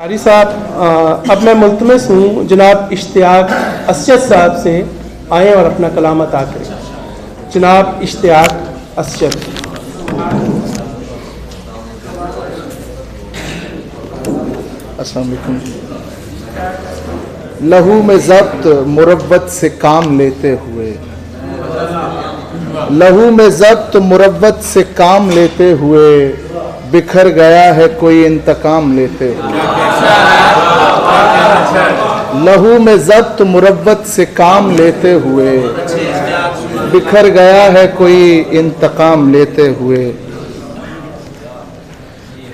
कारी साहब, अब मैं मुल्तमस हूँ जनाब इश्तियाक असद साहब से आएँ और अपना कलाम अता करें। जनाब इश्तियाक असद। अस्सलाम वालेकुम। लहू में ज़ब्त मुरव्वत से काम लेते हुए, लहू में ज़ब्त मुरव्वत से काम लेते हुए बिखर गया है कोई इंतकाम लेते हुए। लहू में ज़ब्त मुरव्वत से काम लेते हुए बिखर गया है कोई इंतकाम लेते हुए।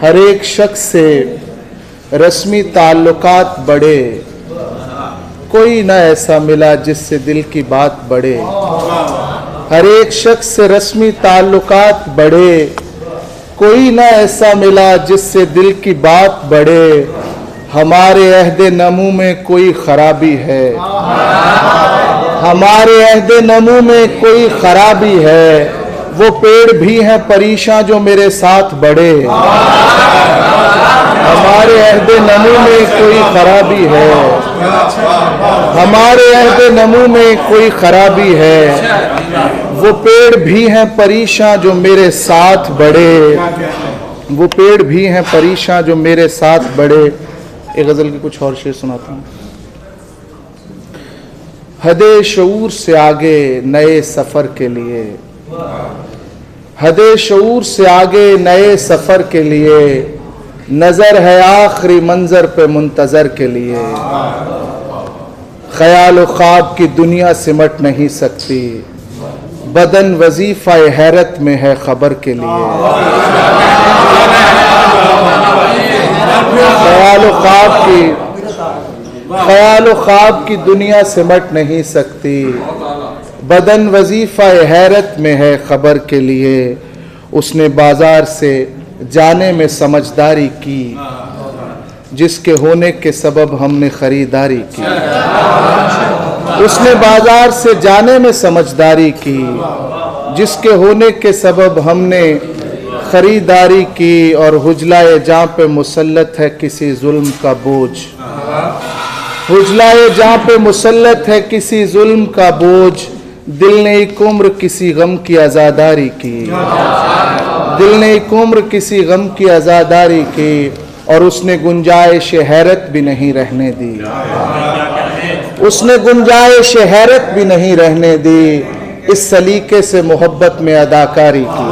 हर एक शख्स से रस्मी ताल्लुकात बढ़े, कोई ना ऐसा मिला जिससे दिल की बात बढ़े। हर एक शख्स से रस्मी ताल्लुकात बढ़े, कोई ना ऐसा मिला जिससे दिल की बात बढ़े। हमारे अहदे नमू में कोई खराबी है, हमारे अहदे नमू में कोई खराबी है। वो पेड़ भी हैं परेशान जो मेरे साथ बढ़े। हमारे अहदे नमू में कोई खराबी है, हमारे अहदे नमू में कोई खराबी है। वो पेड़ भी हैं परेशान जो मेरे साथ बढ़े, वो पेड़ भी हैं परेशान जो मेरे साथ बढ़े। एक गज़ल की कुछ और शेर सुनाता हूँ। हदे शऊर से आगे नए सफ़र के लिए, हदे शऊर से आगे नए सफ़र के लिए नज़र है आखिरी मंजर पे मुंतज़र के लिए। ख्याल व ख्वाब की दुनिया सिमट नहीं सकती, बदन वजीफ़ा हैरत में है खबर के लिए। ख्याल व ख्वाब की दुनिया सिमट नहीं सकती, बदन वजीफ़ा हैरत में है खबर के लिए। उसने बाजार से जाने में समझदारी की, जिसके होने के सबब हमने खरीदारी की। उसने बाजार से जाने में समझदारी की, जिसके होने के सबब हमने खरीदारी की। और हुजलाए जहाँ पे मुसल्लत है किसी जुल्म का बोझ, हुजलाए जहाँ पे मुसल्लत है किसी जुल्म का बोझ। दिल ने एक उम्र किसी गम की आज़ादारी की, दिल ने एक उम्र किसी गम की आज़ादारी की। और उसने गुंजाइश हैरत भी नहीं रहने दी, उसने गुंजाइश हैरत भी नहीं रहने दी। इस सलीके से मोहब्बत में अदाकारी की।